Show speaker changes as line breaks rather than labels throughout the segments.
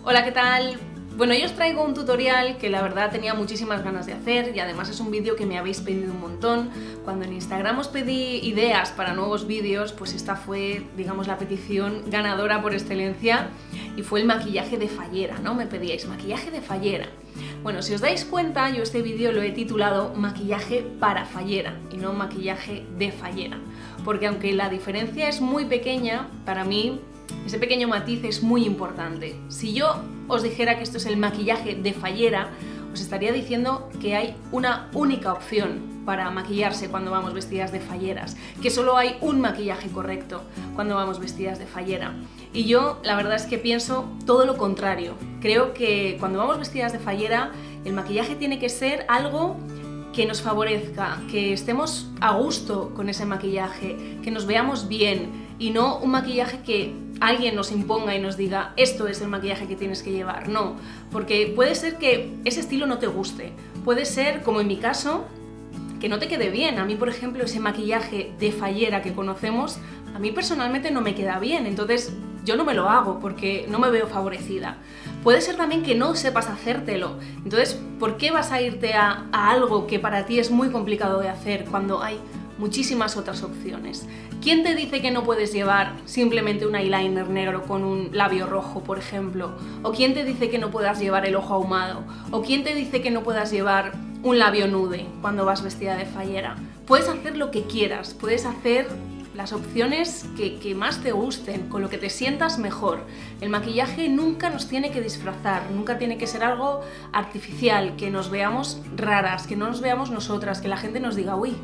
Hola, ¿qué tal? Bueno, yo os traigo un tutorial que la verdad tenía muchísimas ganas de hacer y además es un vídeo que me habéis pedido un montón. Cuando en Instagram os pedí ideas para nuevos vídeos, pues esta fue, digamos, la petición ganadora por excelencia y fue el maquillaje de fallera, ¿no? Me pedíais maquillaje de fallera. Bueno, si os dais cuenta, yo este vídeo lo he titulado maquillaje para fallera y no maquillaje de fallera, porque aunque la diferencia es muy pequeña, para mí ese pequeño matiz es muy importante. Si yo os dijera que esto es el maquillaje de fallera, os estaría diciendo que hay una única opción para maquillarse cuando vamos vestidas de falleras, que solo hay un maquillaje correcto cuando vamos vestidas de fallera. Y yo la verdad es que pienso todo lo contrario. Creo que cuando vamos vestidas de fallera, el maquillaje tiene que ser algo que nos favorezca, que estemos a gusto con ese maquillaje, que nos veamos bien y no un maquillaje que alguien nos imponga y nos diga esto es el maquillaje que tienes que llevar. No, porque puede ser que ese estilo no te guste, puede ser, como en mi caso, que no te quede bien. A mí, por ejemplo, ese maquillaje de fallera que conocemos, a mí personalmente no me queda bien, entonces yo no me lo hago porque no me veo favorecida. Puede ser también que no sepas hacértelo, entonces ¿por qué vas a irte a algo que para ti es muy complicado de hacer cuando hay muchísimas otras opciones? ¿Quién te dice que no puedes llevar simplemente un eyeliner negro con un labio rojo, por ejemplo? ¿O quién te dice que no puedas llevar el ojo ahumado? ¿O quién te dice que no puedas llevar un labio nude cuando vas vestida de fallera? Puedes hacer lo que quieras, puedes hacer las opciones que más te gusten, con lo que te sientas mejor. El maquillaje nunca nos tiene que disfrazar, nunca tiene que ser algo artificial, que nos veamos raras, que no nos veamos nosotras, que la gente nos diga, uy,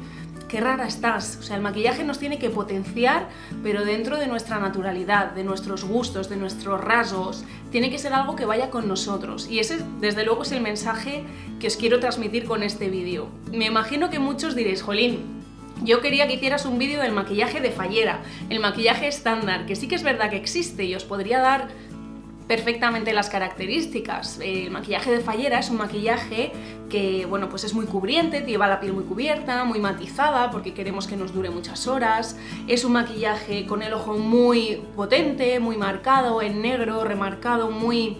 qué rara estás. O sea, el maquillaje nos tiene que potenciar, pero dentro de nuestra naturalidad, de nuestros gustos, de nuestros rasgos. Tiene que ser algo que vaya con nosotros. Y ese, desde luego, es el mensaje que os quiero transmitir con este vídeo. Me imagino que muchos diréis, jolín, yo quería que hicieras un vídeo del maquillaje de fallera, el maquillaje estándar, que sí que es verdad que existe y os podría dar perfectamente las características. El maquillaje de fallera es un maquillaje que, bueno, pues es muy cubriente, lleva la piel muy cubierta, muy matizada porque queremos que nos dure muchas horas. Es un maquillaje con el ojo muy potente, muy marcado, en negro, remarcado, muy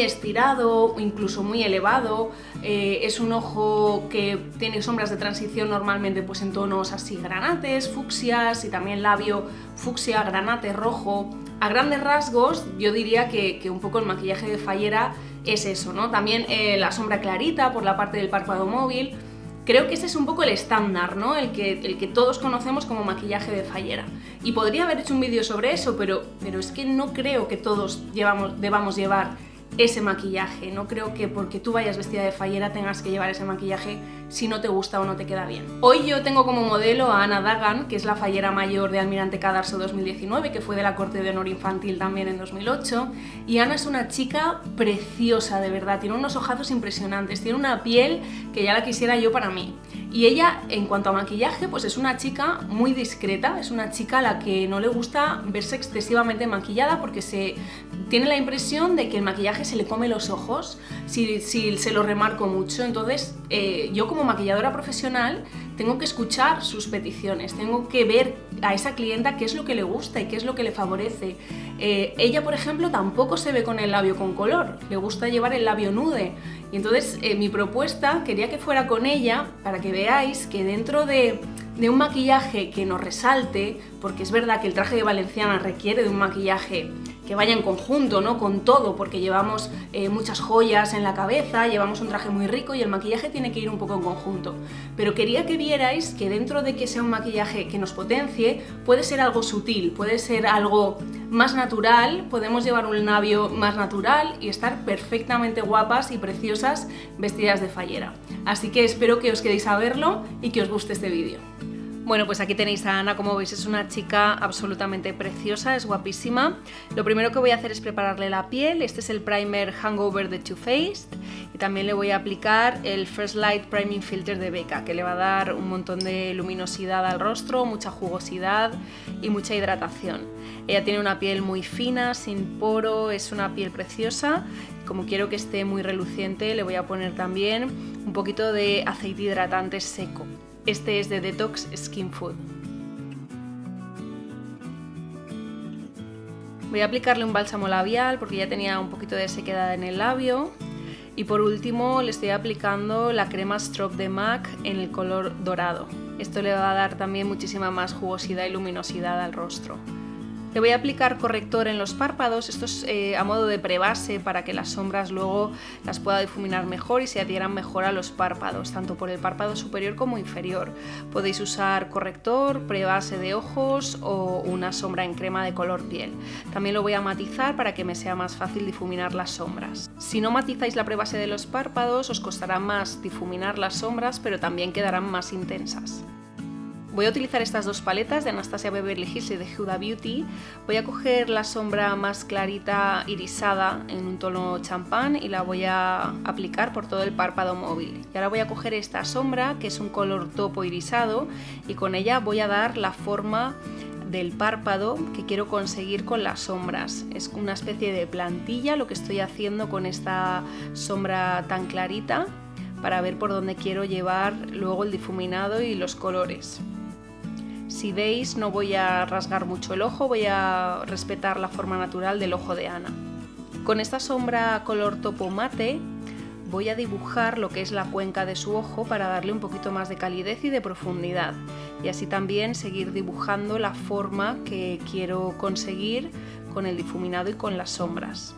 estirado, incluso muy elevado. Es un ojo que tiene sombras de transición normalmente pues en tonos así granates, fucsias y también labio fucsia, granate, rojo. A grandes rasgos yo diría que un poco el maquillaje de fallera es eso, ¿no? También la sombra clarita por la parte del párpado móvil. Creo que ese es un poco el estándar, ¿no? El que todos conocemos como maquillaje de fallera. Y podría haber hecho un vídeo sobre eso, pero es que no creo que todos debamos llevar ese maquillaje. No creo que porque tú vayas vestida de fallera tengas que llevar ese maquillaje si no te gusta o no te queda bien. Hoy yo tengo como modelo a Anna Dagan, que es la fallera mayor de Almirante Cadarso 2019, que fue de la Corte de Honor Infantil también en 2008, y Anna es una chica preciosa, de verdad, tiene unos ojazos impresionantes, tiene una piel que ya la quisiera yo para mí. Y ella, en cuanto a maquillaje, pues es una chica muy discreta, es una chica a la que no le gusta verse excesivamente maquillada porque tiene la impresión de que el maquillaje se le come los ojos si se lo remarco mucho. Entonces, yo como maquilladora profesional tengo que escuchar sus peticiones, tengo que ver a esa clienta qué es lo que le gusta y qué es lo que le favorece. Ella, por ejemplo, tampoco se ve con el labio con color, le gusta llevar el labio nude. Y entonces mi propuesta quería que fuera con ella para que veáis que dentro de un maquillaje que nos resalte, porque es verdad que el traje de Valenciana requiere de un maquillaje que vaya en conjunto, ¿no? Con todo, porque llevamos muchas joyas en la cabeza, llevamos un traje muy rico y el maquillaje tiene que ir un poco en conjunto. Pero quería que vierais que dentro de que sea un maquillaje que nos potencie, puede ser algo sutil, puede ser algo más natural, podemos llevar un labio más natural y estar perfectamente guapas y preciosas vestidas de fallera. Así que espero que os quedéis a verlo y que os guste este vídeo. Bueno, pues aquí tenéis a Ana, como veis es una chica absolutamente preciosa, es guapísima. Lo primero que voy a hacer es prepararle la piel. Este es el primer Hangover de Too Faced y también le voy a aplicar el First Light Priming Filter de Becca, que le va a dar un montón de luminosidad al rostro, mucha jugosidad y mucha hidratación. Ella tiene una piel muy fina, sin poro, es una piel preciosa. Como quiero que esté muy reluciente, le voy a poner también un poquito de aceite hidratante seco. Este es de Detox Skin Food. Voy a aplicarle un bálsamo labial porque ya tenía un poquito de sequedad en el labio. Y por último le estoy aplicando la crema Stroke de MAC en el color dorado. Esto le va a dar también muchísima más jugosidad y luminosidad al rostro. Le voy a aplicar corrector en los párpados, esto es a modo de prebase para que las sombras luego las pueda difuminar mejor y se adhieran mejor a los párpados, tanto por el párpado superior como inferior. Podéis usar corrector, prebase de ojos o una sombra en crema de color piel. También lo voy a matizar para que me sea más fácil difuminar las sombras. Si no matizáis la prebase de los párpados, os costará más difuminar las sombras, pero también quedarán más intensas. Voy a utilizar estas dos paletas de Anastasia Beverly Hills y de Huda Beauty. Voy a coger la sombra más clarita irisada en un tono champán y la voy a aplicar por todo el párpado móvil. Y ahora voy a coger esta sombra que es un color topo irisado y con ella voy a dar la forma del párpado que quiero conseguir con las sombras. Es una especie de plantilla lo que estoy haciendo con esta sombra tan clarita para ver por dónde quiero llevar luego el difuminado y los colores. Si veis, no voy a rasgar mucho el ojo, voy a respetar la forma natural del ojo de Ana. Con esta sombra color topo mate voy a dibujar lo que es la cuenca de su ojo para darle un poquito más de calidez y de profundidad y así también seguir dibujando la forma que quiero conseguir con el difuminado y con las sombras.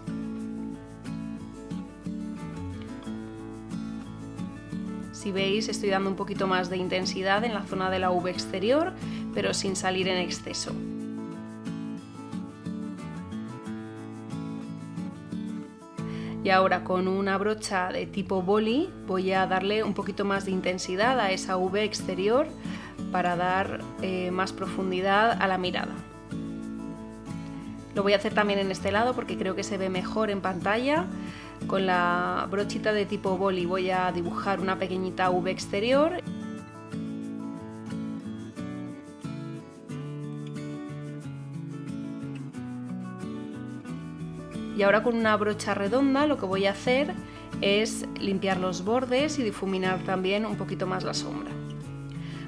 Si veis, estoy dando un poquito más de intensidad en la zona de la V exterior, pero sin salir en exceso. Y ahora con una brocha de tipo boli voy a darle un poquito más de intensidad a esa V exterior para dar más profundidad a la mirada. Lo voy a hacer también en este lado porque creo que se ve mejor en pantalla. Con la brochita de tipo boli voy a dibujar una pequeñita V exterior. Y ahora con una brocha redonda lo que voy a hacer es limpiar los bordes y difuminar también un poquito más la sombra.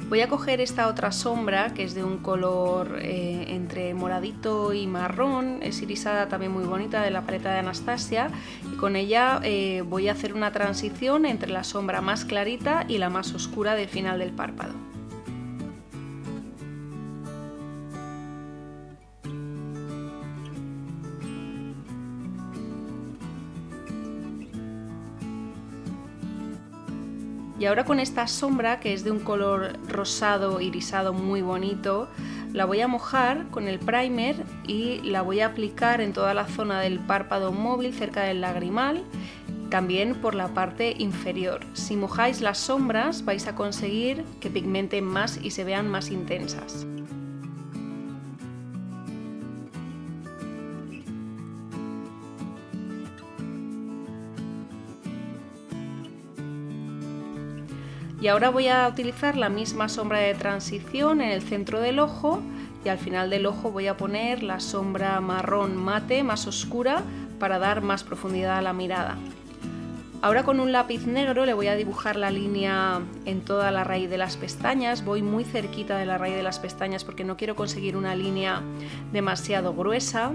Voy a coger esta otra sombra que es de un color entre moradito y marrón, es irisada también muy bonita de la paleta de Anastasia y con ella voy a hacer una transición entre la sombra más clarita y la más oscura del final del párpado. Y ahora con esta sombra, que es de un color rosado irisado muy bonito, la voy a mojar con el primer y la voy a aplicar en toda la zona del párpado móvil, cerca del lagrimal, también por la parte inferior. Si mojáis las sombras vais a conseguir que pigmenten más y se vean más intensas. Y ahora voy a utilizar la misma sombra de transición en el centro del ojo y al final del ojo voy a poner la sombra marrón mate más oscura para dar más profundidad a la mirada. Ahora con un lápiz negro le voy a dibujar la línea en toda la raíz de las pestañas, voy muy cerquita de la raíz de las pestañas porque no quiero conseguir una línea demasiado gruesa.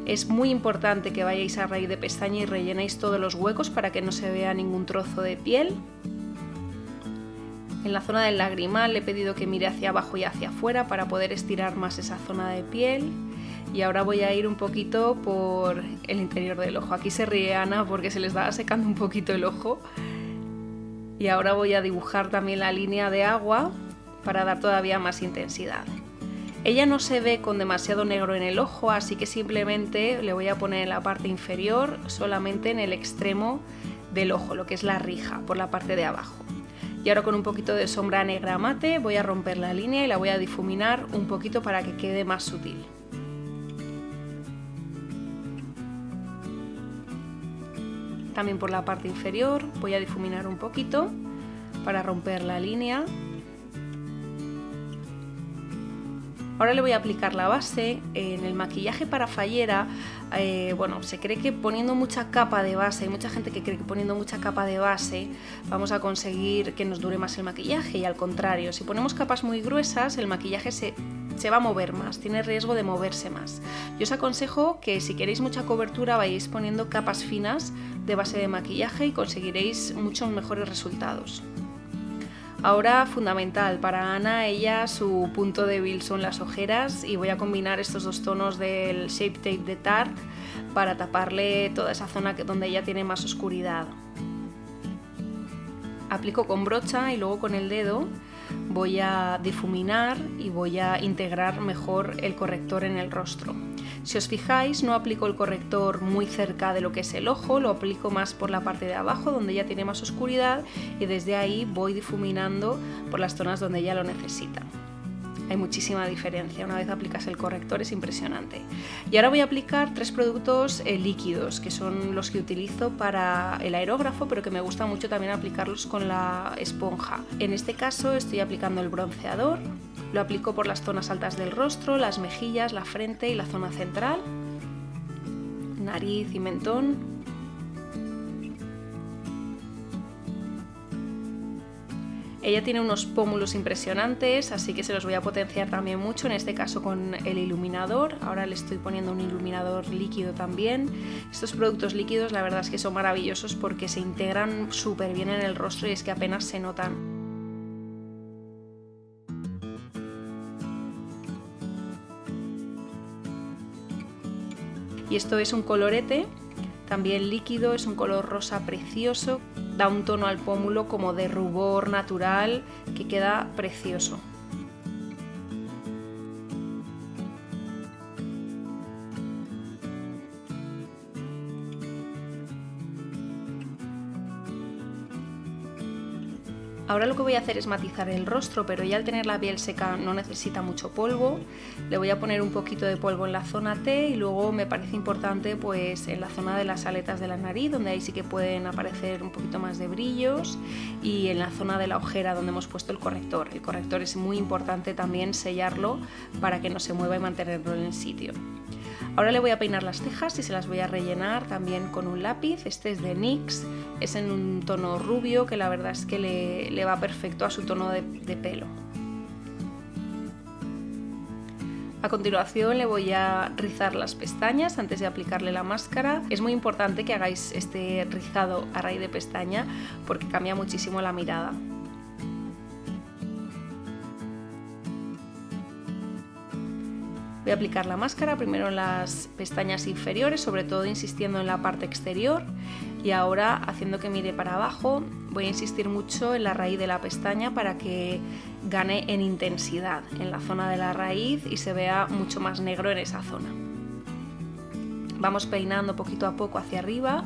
Es muy importante que vayáis a raíz de pestaña y rellenéis todos los huecos para que no se vea ningún trozo de piel. En la zona del lagrimal le he pedido que mire hacia abajo y hacia afuera para poder estirar más esa zona de piel. Y ahora voy a ir un poquito por el interior del ojo. Aquí se ríe Ana porque se le estaba secando un poquito el ojo. Y ahora voy a dibujar también la línea de agua para dar todavía más intensidad. Ella no se ve con demasiado negro en el ojo, así que simplemente le voy a poner en la parte inferior, solamente en el extremo del ojo, lo que es la rija, por la parte de abajo. Y ahora con un poquito de sombra negra mate voy a romper la línea y la voy a difuminar un poquito para que quede más sutil. También por la parte inferior voy a difuminar un poquito para romper la línea. Ahora le voy a aplicar la base. En el maquillaje para fallera, bueno, se cree que poniendo mucha capa de base, hay mucha gente que cree que poniendo mucha capa de base vamos a conseguir que nos dure más el maquillaje y al contrario, si ponemos capas muy gruesas el maquillaje se se va a mover más, tiene riesgo de moverse más. Yo os aconsejo que si queréis mucha cobertura vayáis poniendo capas finas de base de maquillaje y conseguiréis muchos mejores resultados. Ahora, fundamental para Ana, ella su punto débil son las ojeras y voy a combinar estos dos tonos del Shape Tape de Tarte para taparle toda esa zona donde ella tiene más oscuridad. Aplico con brocha y luego con el dedo voy a difuminar y voy a integrar mejor el corrector en el rostro. Si os fijáis, no aplico el corrector muy cerca de lo que es el ojo, lo aplico más por la parte de abajo donde ya tiene más oscuridad y desde ahí voy difuminando por las zonas donde ella lo necesita. Hay muchísima diferencia, una vez aplicas el corrector es impresionante. Y ahora voy a aplicar 3 productos líquidos, que son los que utilizo para el aerógrafo, pero que me gusta mucho también aplicarlos con la esponja. En este caso estoy aplicando el bronceador, lo aplico por las zonas altas del rostro, las mejillas, la frente y la zona central, nariz y mentón. Ella tiene unos pómulos impresionantes, así que se los voy a potenciar también mucho, en este caso con el iluminador. Ahora le estoy poniendo un iluminador líquido también. Estos productos líquidos la verdad es que son maravillosos porque se integran súper bien en el rostro y es que apenas se notan. Y esto es un colorete, también líquido, es un color rosa precioso, da un tono al pómulo como de rubor natural que queda precioso. Ahora lo que voy a hacer es matizar el rostro, pero ya al tener la piel seca no necesita mucho polvo. Le voy a poner un poquito de polvo en la zona T y luego me parece importante pues en la zona de las aletas de la nariz, donde ahí sí que pueden aparecer un poquito más de brillos, y en la zona de la ojera donde hemos puesto el corrector. El corrector es muy importante también sellarlo para que no se mueva y mantenerlo en el sitio. Ahora le voy a peinar las cejas y se las voy a rellenar también con un lápiz. Este es de NYX, es en un tono rubio que la verdad es que le va perfecto a su tono de pelo. A continuación le voy a rizar las pestañas antes de aplicarle la máscara. Es muy importante que hagáis este rizado a raíz de pestaña porque cambia muchísimo la mirada. Voy a aplicar la máscara primero en las pestañas inferiores, sobre todo insistiendo en la parte exterior, y ahora haciendo que mire para abajo voy a insistir mucho en la raíz de la pestaña para que gane en intensidad en la zona de la raíz y se vea mucho más negro en esa zona. Vamos peinando poquito a poco hacia arriba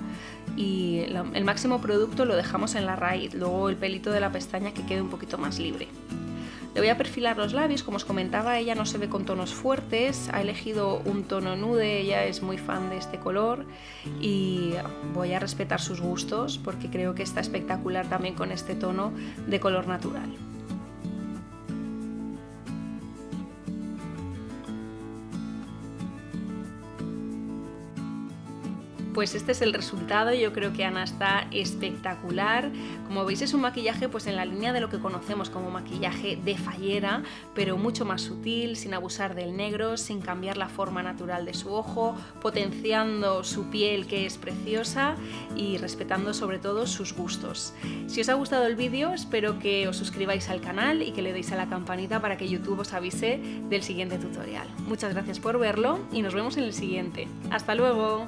y el máximo producto lo dejamos en la raíz, luego el pelito de la pestaña que quede un poquito más libre. Le voy a perfilar los labios, como os comentaba, ella no se ve con tonos fuertes, ha elegido un tono nude, ella es muy fan de este color y voy a respetar sus gustos porque creo que está espectacular también con este tono de color natural. Pues este es el resultado, yo creo que Ana está espectacular. Como veis es un maquillaje pues en la línea de lo que conocemos como maquillaje de fallera, pero mucho más sutil, sin abusar del negro, sin cambiar la forma natural de su ojo, potenciando su piel que es preciosa y respetando sobre todo sus gustos. Si os ha gustado el vídeo, espero que os suscribáis al canal y que le deis a la campanita para que YouTube os avise del siguiente tutorial. Muchas gracias por verlo y nos vemos en el siguiente. ¡Hasta luego!